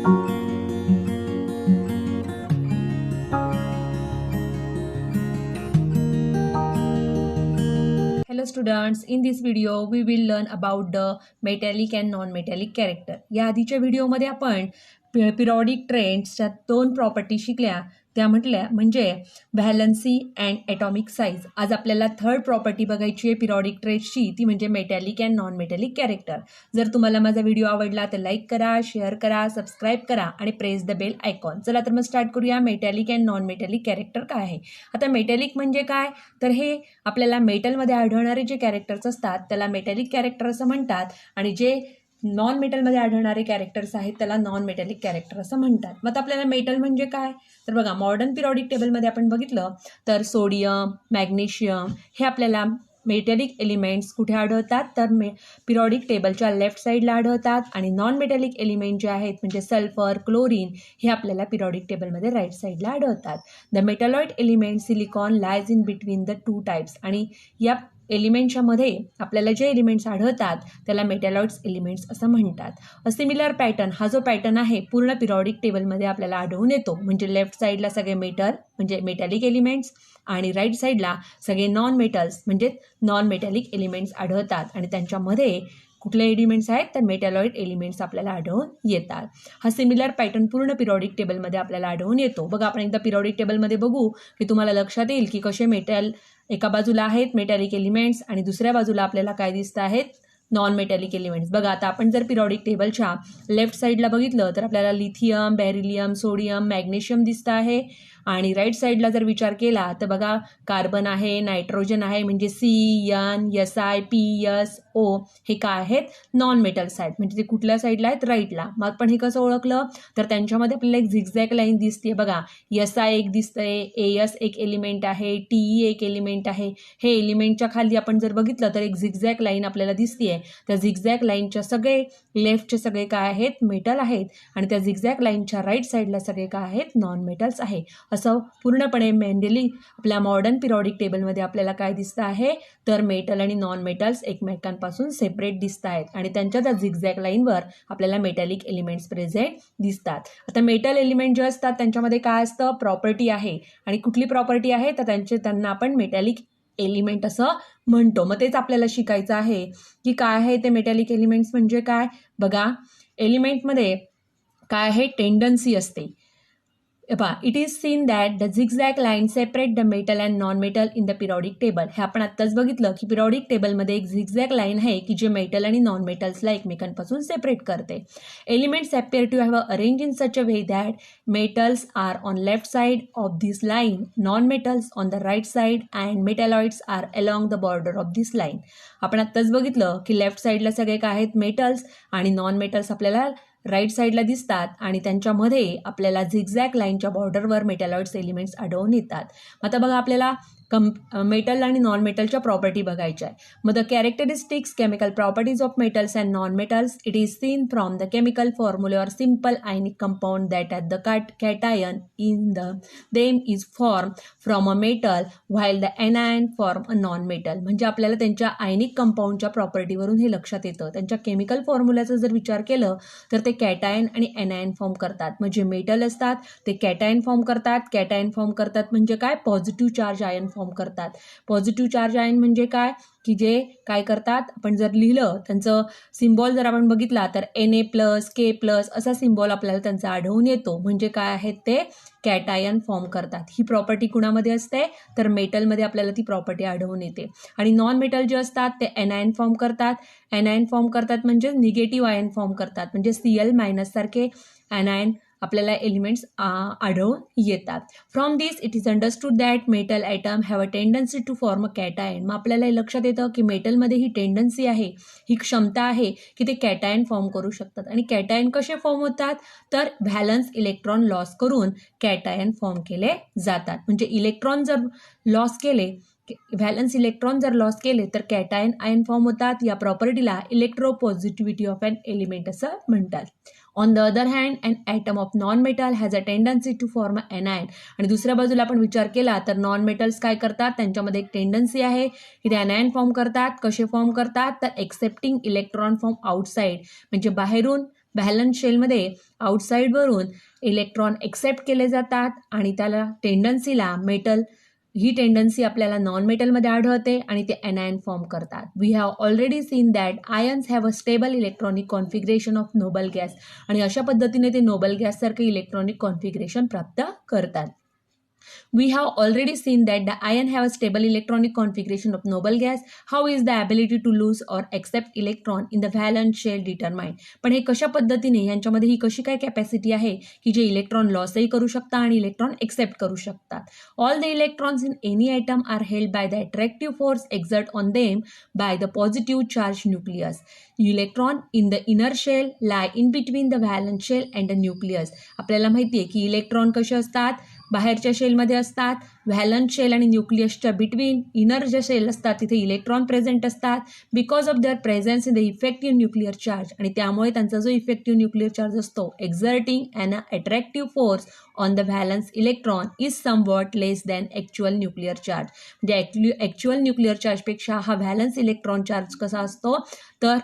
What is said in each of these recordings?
Hello students, in this video we will learn about the metallic and non-metallic character. या आधीच्या व्हिडिओमध्ये आपण periodic ट्रेंड्सच्या 2 property शिकल्या. त्या म्हटल्या म्हणजे व्हॅलन्सी अँड ॲटॉमिक साईज. आज आपल्याला थर्ड प्रॉपर्टी बघायची आहे पिरियॉडिक ट्रेंड्सची, ती म्हणजे metallic and non metallic character. जर तुम्हाला माझा व्हिडिओ आवडला तर लाईक करा, शेअर करा, सबस्क्राईब करा आणि प्रेस द बेल आयकॉन. चला तर मग स्टार्ट करूया. Metallic and non metallic character काय आहे. आता मेटॅलिक म्हणजे काय, तर हे आपल्याला मेटलमध्ये आढळणारे जे कॅरेक्टर्स असतात त्याला मेटॅलिक कॅरेक्टर असं म्हणतात आणि जे नॉन मेटलमध्ये आढळणारे कॅरेक्टर्स आहेत त्याला नॉन मेटॅलिक कॅरेक्टर असं म्हणतात. मग आपल्याला मेटल म्हणजे काय, तर बघा मॉडर्न पिरियॉडिक टेबलमध्ये आपण बघितलं तर सोडियम, मॅग्नेशियम हे आपल्याला मेटॅलिक एलिमेंट्स कुठे आढळतात, तर पिरियॉडिक टेबलच्या लेफ्ट साईडला आढळतात आणि नॉन मेटॅलिक एलिमेंट जे आहेत म्हणजे सल्फर, क्लोरीन हे आपल्याला पिरियॉडिक टेबलमध्ये राईट साईडला आढळतात. The metalloid element silicon lies in between the 2 types. आणि या एलिमेंटच्या मध्ये आपल्याला जे एलिमेंट्स आढळतात त्याला मेटॅलॉइड्स एलिमेंट्स असं म्हणतात. अ सिमिलर पॅटर्न, हा जो पॅटर्न आहे पूर्ण पिरियॉडिक टेबलमध्ये आपल्याला आढळून येतो. म्हणजे लेफ्ट साईडला सगळे मेटल म्हणजे मेटॅलिक एलिमेंट्स आणि राईट साईडला सगळे नॉन मेटल्स म्हणजे नॉन मेटॅलिक एलिमेंट्स आढळतात आणि त्यांच्यामध्ये कुठले एलिमेंट्स आहेत तर मेटॅलॉइड एलिमेंट्स आपल्याला आढळून येतात. हा सिमिलर पॅटर्न पूर्ण पिरियॉडिक टेबलमध्ये आपल्याला आढळून येतो. बघा आपण एकदा पिरियॉडिक टेबलमध्ये बघू की तुम्हाला लक्षात येईल की कसे मेटल एका बाजूला आहेत मेटॅलिक एलिमेंट्स आणि दुसऱ्या बाजूला आपल्याला काय दिसत आहेत नॉन मेटॅलिक एलिमेंट्स. बघा आता आपण जर पिरियॉडिक टेबलच्या लेफ्ट साईडला बघितलं तर आपल्याला लिथियम, बेरिलियम, सोडियम, मॅग्नेशियम दिसतं आहे आणि राईट साईडला जर विचार केला तर बघा कार्बन आहे, नायट्रोजन आहे म्हणजे CN, SI, PS, O हे काय आहेत नॉन मेटल्स आहेत. म्हणजे ते कुठल्या साईडला आहेत राईटला. मग आपण हे कसं ओळखलं तर त्यांच्यामध्ये आपल्याला एक झिगझॅग लाईन दिसते. बघा SI एक दिसतंय, AS एक एलिमेंट आहे, TE एक एलिमेंट आहे. हे एलिमेंटच्या खाली आपण जर बघितलं तर एक झिगझॅग लाईन आपल्याला दिसते. त्या झिगझॅग लाईनच्या सगळे लेफ्टचे सगळे काय आहेत मेटल आहेत आणि त्या झिगझॅग लाईनच्या राईट साईडला सगळे काय आहेत नॉन मेटल्स आहे. असं पूर्णपणे मेंडेली आपल्या मॉडर्न पिरियॉडिक टेबलमध्ये आपल्याला काय दिसतं आहे तर मेटल आणि नॉन मेटल्स एकमेकांपासून सेपरेट दिसत आहेत आणि त्यांच्या त्या झिगझॅग लाईनवर आपल्याला मेटॅलिक एलिमेंट्स प्रेझेंट दिसतात. आता मेटल एलिमेंट जे असतात त्यांच्यामध्ये काय असतं प्रॉपर्टी आहे आणि कुठली प्रॉपर्टी आहे तर त्यांना आपण मेटॅलिक एलिमेंट असं म्हणतो. मग तेच आपल्याला शिकायचं आहे की काय आहे ते मेटॅलिक एलिमेंट्स म्हणजे काय. बघा एलिमेंटमध्ये काय आहे टेंडन्सी असते. It is seen that the zigzag line separate the metal and non metal in the periodic table. हे आपण आत्ताच बघितलं की पिरियॉडिक टेबलमध्ये एक झिगझॅग लाईन आहे की जे मेटल आणि नॉन मेटल्सला एकमेकांपासून सेपरेट करते. Elements appear to have arrange in such a way that metals are on left side of this line, non metals on the right side and metalloids are along the border of this line. आपण आत्ताच बघितलं की left साईडला सगळे काय आहेत metals आणि non metals आपल्याला राईट साईडला दिसतात आणि त्यांच्यामध्ये आपल्याला झिगझॅग लाईनच्या बॉर्डरवर मेटॅलॉइड्स एलिमेंट्स आढळून येतात. आता बघा आपल्याला मेटल आणि नॉन मेटलच्या प्रॉपर्टी बघायच्या आहे. मग the characteristics chemical properties of metals and non metals it is seen from the chemical formula or simple ionic compound that at the cation in the them is form from a metal while the anion form a non metal. म्हणजे आपल्याला त्यांच्या आयनिक कंपाऊंडच्या प्रॉपर्टीवरून हे लक्षात येतं. त्यांच्या chemical फॉर्म्युल्याचा जर विचार केलं तर ते कॅटायन आणि एनायन फॉर्म करतात. म्हणजे मेटल असतात ते कॅटायन फॉर्म करतात. कॅटायन फॉर्म करतात म्हणजे काय पॉझिटिव्ह चार्ज आयन फॉर्म करतात. पॉझिटिव्ह चार्ज आयन म्हणजे काय की जे काय करतात आपण जर लिहिलं त्यांचं सिम्बॉल जर आपण बघितला तर Na+K+ असा सिम्बॉल आपल्याला त्यांचा आढळून येतो. म्हणजे काय आहेत ते कॅटायन फॉर्म करतात. ही प्रॉपर्टी कुणामध्ये असते तर मेटलमध्ये आपल्याला ती प्रॉपर्टी आढळून येते. आणि नॉन मेटल जे असतात ते एनायन फॉर्म करतात. एनायन फॉर्म करतात म्हणजे निगेटिव्ह आयन फॉर्म करतात. म्हणजे Cl- सारखे एनायन आपल्याला एलिमेंट्स आढळून येतात. From this it is understood that metal atom have a tendency to form a cation. मग आपल्याला हे लक्षात येतं की मेटलमध्ये ही टेंडन्सी आहे, ही क्षमता आहे की ते कॅटायन फॉर्म करू शकतात. आणि कॅटायन कसे फॉर्म होतात तर व्हॅलन्स इलेक्ट्रॉन लॉस करून कॅटायन फॉर्म केले जातात. म्हणजे इलेक्ट्रॉन जर लॉस केले व्हॅलन्स इलेक्ट्रॉन जर लॉस केले तर कॅटायन आयन फॉर्म होतात. या प्रॉपर्टीला इलेक्ट्रोपॉझिटिव्हिटी ऑफ अन एलिमेंट असं म्हणतात. On the other hand an atom of non metal has a tendency to form a anion. आणि दुसऱ्या बाजूला आपण विचार केला तर नॉन मेटल्स काय करतात त्यांच्यामध्ये एक टेंडन्सी आहे की ते एनायन फॉर्म करतात. कसे फॉर्म करतात तर एक्सेप्टिंग इलेक्ट्रॉन फ्रॉम आउटसाईड. म्हणजे बाहेरून व्हॅलन्स शेलमध्ये आउटसाईडवरून इलेक्ट्रॉन एक्सेप्ट केले जातात आणि त्याला टेंडन्सीला मेटल ही टेंडन्सी आपल्याला नॉन मेटलमध्ये आढळते आणि ते एनायन फॉर्म करतात. We have already seen that ions have a stable electronic configuration of noble gas आणि अशा पद्धतीने ते नोबल गॅससारखे इलेक्ट्रॉनिक कॉन्फिगरेशन प्राप्त करतात. We have already seen that the ion have a stable electronic configuration of noble gas. How is the ability to lose or accept electron in the valence shell determined? पण हे कशा पद्धतीने यांच्यामध्ये ही कशी काय capacity आहे की जे इलेक्ट्रॉन लॉसही करू शकतात आणि इलेक्ट्रॉन एक्सेप्ट करू शकतात. All the electrons in any atom are held by the attractive force exert on them by the positive charge nucleus. Electron in the inner shell lie in between the valence shell and the nucleus. आपल्याला माहिती आहे की electron कसे असतात, बाहेरच्या शेलमध्ये असतात, valence shell आणि न्यूक्लियसच्या बिटवीन इनर जे शेल असतात तिथे इलेक्ट्रॉन प्रेझेंट असतात because of their presence in the effective nuclear charge आणि त्यामुळे त्यांचा जो इफेक्टिव्ह न्यूक्लिअर चार्ज असतो exerting an attractive force on the valence electron is somewhat less than actual nuclear charge. म्हणजे ॲक्च्युअल न्यूक्लिअर चार्जपेक्षा हा valence electron charge कसा असतो तर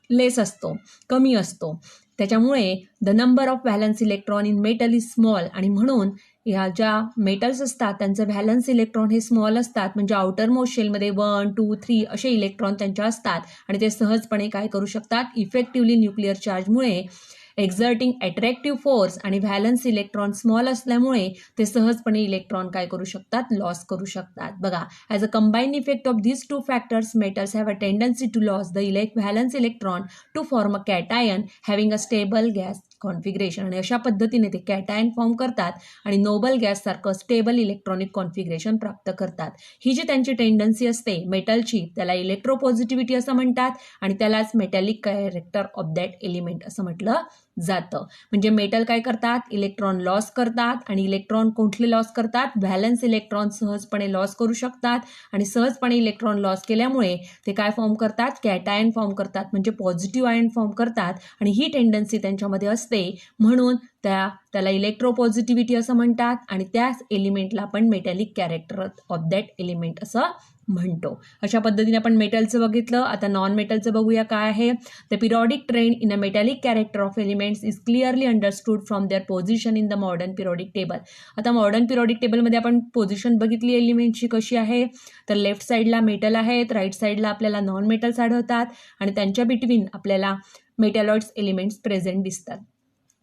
लेस असतो, कमी असतो. त्याच्यामुळे the number of valence electron in metal is small आणि म्हणून ह्या ज्या मेटल्स असतात त्यांचे व्हॅलन्स इलेक्ट्रॉन हे स्मॉल असतात. म्हणजे आउटर मोस्ट शेलमध्ये 1, 2, 3 असे इलेक्ट्रॉन त्यांच्या असतात आणि ते सहजपणे काय करू शकतात effectively nuclear चार्जमुळे exerting attractive force आणि व्हॅलन्स इलेक्ट्रॉन स्मॉल असल्यामुळे ते सहजपणे इलेक्ट्रॉन काय करू शकतात लॉस करू शकतात. बघा as a combined effect of these two factors metals have a tendency to lose the valence electron to form a cation having a stable gas configuration आणि अशा पद्धतीने ते कॅटायन फॉर्म करतात आणि नोबल गॅससारखं स्टेबल इलेक्ट्रॉनिक कॉन्फिगरेशन प्राप्त करतात. ही जी त्यांची tendency असते मेटलची त्याला इलेक्ट्रोपॉझिटिव्हिटी असं म्हणतात आणि त्यालाच metallic character of that element असं म्हटलं जातं. म्हणजे मेटल काय करतात इलेक्ट्रॉन लॉस करतात आणि इलेक्ट्रॉन कुठले लॉस करतात व्हॅलन्स इलेक्ट्रॉन सहजपणे लॉस करू शकतात आणि सहजपणे इलेक्ट्रॉन लॉस केल्यामुळे ते काय फॉर्म करतात कॅटायन फॉर्म करतात म्हणजे पॉझिटिव्ह आयन फॉर्म करतात आणि ही टेंडन्सी त्यांच्यामध्ये असते म्हणून त्याला इलेक्ट्रोपॉझिटिव्हिटी असं म्हणतात आणि त्याच एलिमेंटला आपण metallic character of that element असं म्हणतो. अशा पद्धतीने आपण मेटलचं बघितलं. आता नॉन मेटलचं बघूया काय आहे. The periodic trend in a metallic character of elements is clearly understood from their position in the modern periodic table. आता मॉडर्न पिरियॉडिक टेबलमध्ये आपण पोझिशन बघितली एलिमेंटची कशी आहे तर लेफ्ट साईडला मेटल आहेत, राईट साईडला आपल्याला नॉन मेटल्स आढळतात आणि त्यांच्या बिटवीन आपल्याला मेटॅलॉइड्स एलिमेंट्स प्रेझेंट दिसतात.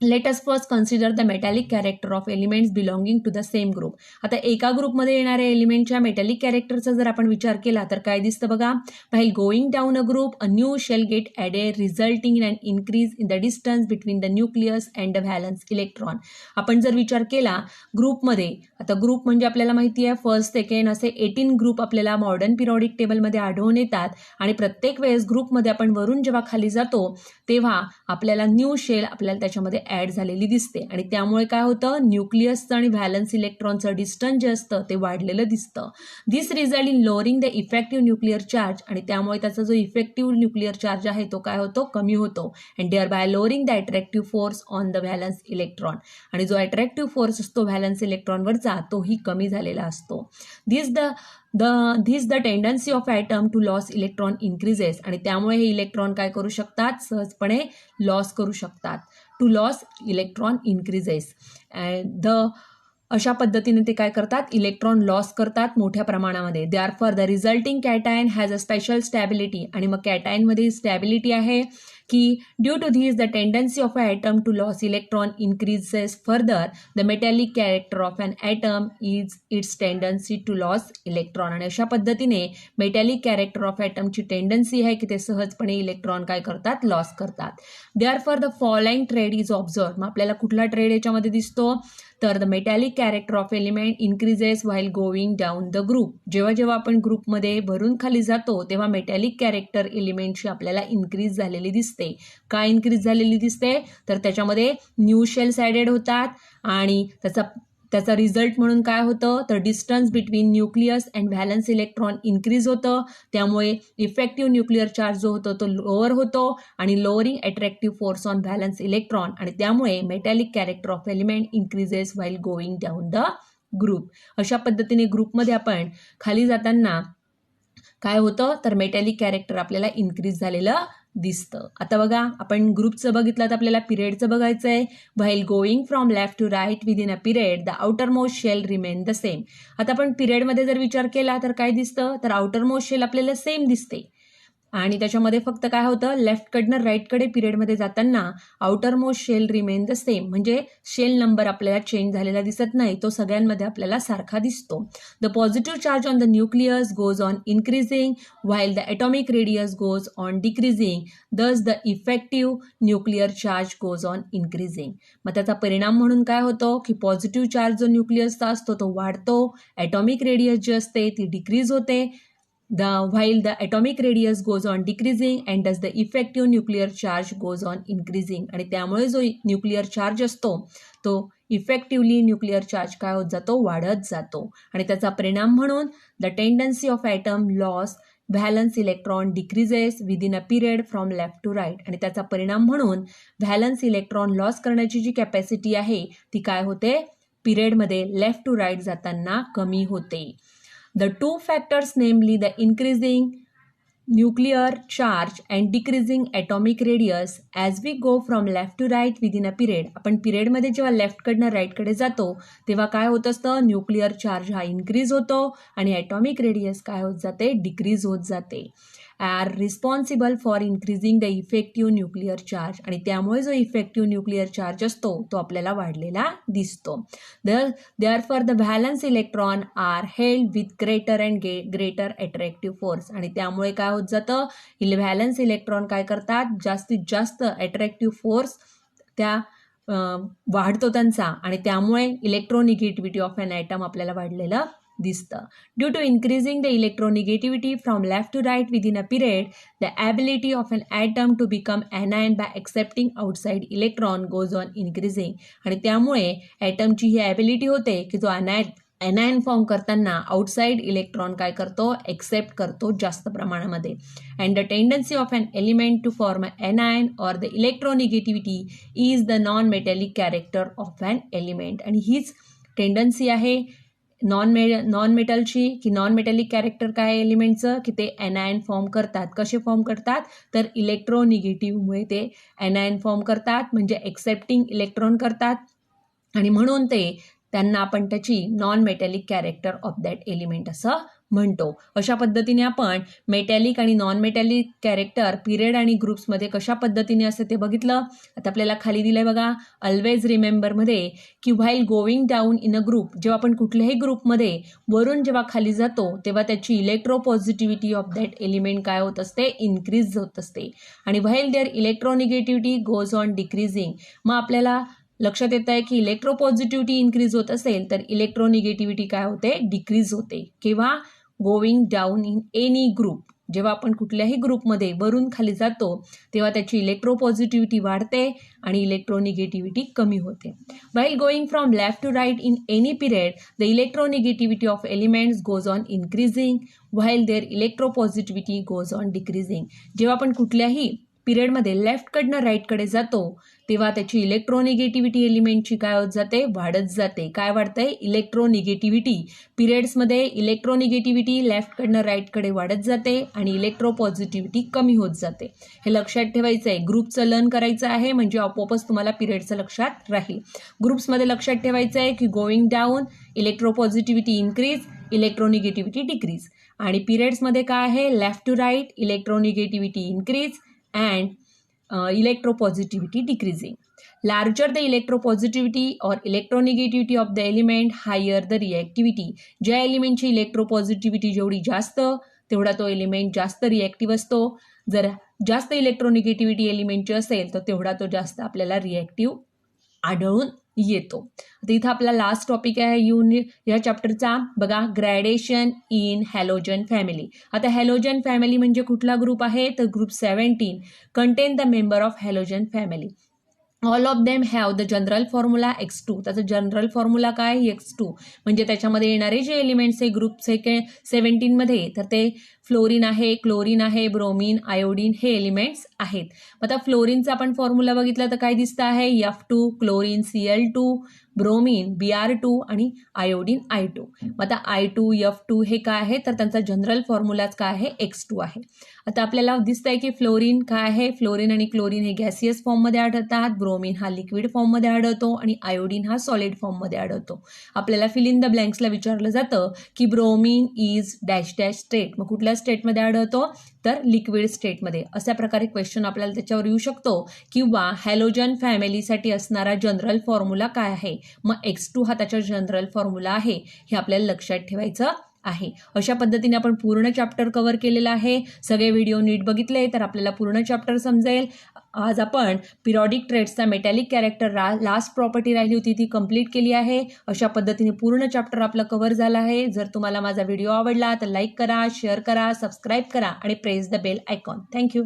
Let us first consider the metallic character of elements belonging to the same group. आता एका ग्रुपमध्ये येणाऱ्या एलिमेंटच्या मेटॅलिक कॅरेक्टरचा जर आपण विचार केला तर काय दिसतं बघा. While going down a group a new shell get added resulting in an increase in the distance between the nucleus and the valence electron. आपण जर विचार केला ग्रुपमध्ये, आता ग्रुप म्हणजे आपल्याला माहिती आहे फर्स्ट सेकंड असे 18 ग्रुप आपल्याला मॉडर्न पिरियॉडिक टेबलमध्ये आढळून येतात आणि प्रत्येक वेळेस ग्रुपमध्ये आपण वरून जेव्हा खाली जातो तेव्हा आपल्याला न्यू शेल आपल्याला त्याच्यामध्ये ॲड झालेली दिसते आणि त्यामुळे काय होतं न्यूक्लियसचं आणि व्हॅलन्स इलेक्ट्रॉनचं डिस्टन्स जे असतं ते वाढलेलं दिसतं. This result in lowering the effective nuclear charge आणि त्यामुळे त्याचा जो इफेक्टिव्ह न्यूक्लिअर चार्ज आहे तो काय होतो कमी होतो and thereby lowering the attractive force on the valence electron आणि जो अट्रॅक्टिव्ह फोर्स असतो व्हॅलन्स इलेक्ट्रॉनवरचा तोही कमी झालेला असतो. The tendency of atom to loss electron increases आणि त्यामुळे हे इलेक्ट्रॉन काय करू शकतात सहजपणे लॉस करू शकतात. To loss electron increases and अशा पद्धतीने ते काय करतात इलेक्ट्रॉन लॉस करतात मोठ्या प्रमाणामध्ये. Therefore the resulting cation has a special stability आणि मग कॅटायनमध्ये स्टॅबिलिटी आहे की due to this the tendency of a atom to loss electron increases further the metallic character of an atom is its tendency to loss electron आणि अशा पद्धतीने metallic character of ॲटमची tendency आहे की ते सहजपणे इलेक्ट्रॉन काय करतात लॉस करतात. Therefore the following trend is observe. मग आपल्याला कुठला ट्रेड याच्यामध्ये दिसतो तर the metallic character of element increases while going down the group. जेव्हा जेव्हा आपण ग्रुपमध्ये भरून खाली जातो तेव्हा मेटॅलिक कॅरेक्टर एलिमेंटची आपल्याला इन्क्रीज झालेली दिसते. काय इन्क्रीज झालेली दिसते तर त्याच्यामध्ये न्यू शेल्स ॲडेड होतात आणि त्याचा रिझल्ट म्हणून काय होतं तर distance between nucleus and valence electron increase होतं. त्यामुळे इफेक्टिव्ह न्यूक्लिअर चार्ज जो होतो तो लोअर होतो आणि lowering attractive force on valence electron आणि त्यामुळे metallic character of element increases while going down the group. अशा पद्धतीने ग्रुपमध्ये आपण खाली जाताना काय होतं तर मेटॅलिक कॅरेक्टर आपल्याला इन्क्रीज झालेलं दिसतं. आता बघा आपण ग्रुपचं बघितलं तर आपल्याला पिरियडचं बघायचं आहे. While going from left to right within a period the outermost shell remain the same. आता आपण पिरियडमध्ये जर विचार केला तर काय दिसतं, तर आउटर मोस्ट शेल आपल्याला सेम दिसते आणि त्याच्यामध्ये फक्त काय होतं, लेफ्टकडनं राईटकडे पिरियडमध्ये जाताना outermost shell remain the same, म्हणजे शेल नंबर आपल्याला चेंज झालेला दिसत नाही, तो सगळ्यांमध्ये आपल्याला सारखा दिसतो. The positive charge on the nucleus goes on increasing while the atomic radius goes on decreasing, thus the effective nuclear charge goes on increasing. मग त्याचा परिणाम म्हणून काय होतो की पॉझिटिव्ह चार्ज जो न्यूक्लियसचा असतो तो वाढतो, ॲटॉमिक रेडियस जी असते ती डिक्रीज होते. While the atomic radius goes on decreasing and thus the effective nuclear charge goes on increasing. आणि त्यामुळे जो न्यूक्लिअर चार्ज असतो तो इफेक्टिव्हली न्यूक्लिअर चार्ज काय होत जातो, वाढत जातो. आणि त्याचा परिणाम म्हणून the tendency of atom loss valence electron decreases within a period from left to right. आणि त्याचा परिणाम म्हणून व्हॅलन्स इलेक्ट्रॉन लॉस करण्याची जी कॅपॅसिटी आहे ती काय होते, पिरियडमध्ये लेफ्ट टू राईट जाताना कमी होते. The two factors, namely the increasing nuclear charge and decreasing atomic radius as we go from left to right within a period. आपण पिरियडमध्ये जेव्हा लेफ्टकडनं राईटकडे जातो तेव्हा काय होत असतं, न्यूक्लिअर चार्ज हा इन्क्रीज होतो आणि ॲटॉमिक रेडियस काय होत जाते, डिक्रीज होत जाते. Are responsible for increasing the effective nuclear charge. आणि त्यामुळे जो इफेक्टिव्ह न्यूक्लिअर चार्ज असतो तो आपल्याला वाढलेला दिसतो. Therefore the valence electron are held with greater and greater attractive force. आणि त्यामुळे काय होत जातं, व्हॅलन्स इलेक्ट्रॉन काय करतात, जास्तीत जास्त अट्रॅक्टिव्ह फोर्स त्या वाढतो त्यांचा आणि त्यामुळे इलेक्ट्रोनिगेटिव्हिटी ऑफ एन ॲटम आपल्याला वाढलेलं दिसतं. Due to increasing the electronegativity from left to right within a period the ability of an atom to become anion by accepting outside electron goes on increasing. आणि त्यामुळे ॲटमची ही ability होते की जो ॲनायन फॉर्म करताना आउटसाइड इलेक्ट्रॉन काय करतो, एक्सेप्ट करतो जास्त प्रमाणामध्ये. And the tendency of an element to form anion or the electronegativity is the non metallic character of an element. आणि हीच टेंडन्सी आहे नॉन मेटलची, की नॉन मेटॅलिक कॅरेक्टर काय आहे एलिमेंटचं, की ते ॲनायन फॉर्म करतात. कसे फॉर्म करतात, तर इलेक्ट्रोनिगेटिव्हमुळे ते ॲनायन फॉर्म करतात, म्हणजे एक्सेप्टिंग इलेक्ट्रॉन करतात आणि म्हणून त्यांना आपण त्याची non metallic character of that element असं म्हणतो. अशा पद्धतीने आपण मेटॅलिक आणि नॉन मेटॅलिक कॅरेक्टर पिरियड आणि ग्रुप्समध्ये कशा पद्धतीने असतं ते बघितलं. आता आपल्याला खाली दिलंय बघा, ऑलवेज रिमेंबरमध्ये की while going down in a group, जेव्हा आपण कुठल्याही ग्रुपमध्ये वरून जेव्हा खाली जातो तेव्हा त्याची इलेक्ट्रोपॉझिटिव्हिटी ऑफ दॅट एलिमेंट काय होत असते, इन्क्रीज होत असते. आणि while their electronegativity goes on decreasing, मग आपल्याला लक्षात येत आहे की इलेक्ट्रोपॉझिटिव्हिटी इन्क्रीज होत असेल तर इलेक्ट्रोनिगेटिव्हिटी काय होते, डिक्रीज होते. किंवा going down in any group, जेव्हा आपण कुठल्याही ग्रुपमध्ये वरून खाली जातो तेव्हा त्याची इलेक्ट्रोपॉझिटिव्हिटी वाढते आणि इलेक्ट्रोनिगेटिव्हिटी कमी होते. While going from left to right in any period the electronegativity of elements goes on increasing while their electropositivity goes on decreasing. जेव्हा आपण कुठल्याही पिरियडमध्ये लेफ्टकडनं राईटकडे जातो तेव्हा त्याची इलेक्ट्रोनिगेटिव्हिटी एलिमेंटची काय होत जाते, वाढत जाते. काय वाढतंय, इलेक्ट्रोनिगेटिव्हिटी. पिरियड्समध्ये इलेक्ट्रोनिगेटिव्हिटी लेफ्टकडनं राईटकडे वाढत जाते आणि इलेक्ट्रोपॉझिटिव्हिटी कमी होत जाते. हे लक्षात ठेवायचं आहे. ग्रुपचं लर्न करायचं आहे म्हणजे आपोआपच तुम्हाला पिरियडचं लक्षात राहील. ग्रुप्समध्ये लक्षात ठेवायचं आहे की going down electropositivity increase, electronegativity decrease. आणि पिरियड्समध्ये काय आहे, left to right electronegativity increase and electropositivity decreasing. Larger the electropositivity or electronegativity of the element, higher the reactivity. ज्या एलिमेंटची इलेक्ट्रोपॉझिटिव्हिटी जेवढी जास्त तेवढा तो एलिमेंट जास्त रिॲक्टिव्ह असतो. जर जास्त इलेक्ट्रोनिगेटिव्हिटी एलिमेंटची असेल तर तेवढा तो जास्त आपल्याला रिॲक्टिव्ह आढळून येतो. आता इथं आपला लास्ट टॉपिक आहे या चॅप्टरचा बघा, ग्रॅडेशन इन हॅलोजन फॅमिली. आता हॅलोजन फॅमिली म्हणजे कुठला ग्रुप आहे, तर group 17 content the member of halogen family. All of them have the general formula X2. त्याचं जनरल फॉर्म्युला काय, X2. म्हणजे त्याच्यामध्ये येणारे जे एलिमेंट्स आहे ग्रुप 17मध्ये तर ते फ्लोरीन आहे, क्लोरीन आहे, ब्रोमीन, आयोडीन हे एलिमेंट्स आहेत. आता फ्लोरीनचा आपण फॉर्म्युला बघितला तर काय दिसतं आहे, F2 chlorine Cl2 bromine Br2 आणि आयोडीन I2. मग आता I2 F2 हे काय आहे तर त्यांचा जनरल फॉर्म्युलाच काय आहे X2 आहे. आता आपल्याला दिसतंय की फ्लोरीन काय आहे, फ्लोरीन आणि क्लोरीन हे गॅसियस फॉर्ममध्ये आढळतात, ब्रोमीन हा लिक्विड फॉर्ममध्ये आढळतो आणि आयोडीन हा सॉलिड फॉर्ममध्ये आढळतो. आपल्याला फिल इन द ब्लँक्सला विचारलं जातं की bromine is dash dash state, मग कुठल्या स्टेटमध्ये आढळतो तर लिक्विड स्टेटमध्ये. अशा प्रकारे क्वेश्चन आपल्याला त्याच्यावर येऊ शकतो. किंवा हॅलोजन फॅमिलीसाठी असणारा जनरल फॉर्म्युला काय आहे, मग X2 हा त्याचा जनरल फॉर्म्युला आहे, हे आपल्याला लक्षात ठेवायचं आहे. अशा पद्धतीने आपण पूर्ण चॅप्टर कव्हर केलेला आहे. सगळे व्हिडिओ नीट बघितले तर आपल्याला पूर्ण चॅप्टर समजेल. आज आपण पिरियॉडिक ट्रेट्सचा मेटॅलिक कॅरेक्टर लास्ट प्रॉपर्टी राहिली होती ती कंप्लीट केली आहे. अशा पद्धतीने पूर्ण चॅप्टर आपलं कव्हर झालं आहे. जर तुम्हाला माझा व्हिडिओ आवडला तर लाईक करा, शेअर करा, सबस्क्राईब करा आणि press the bell icon. Thank you.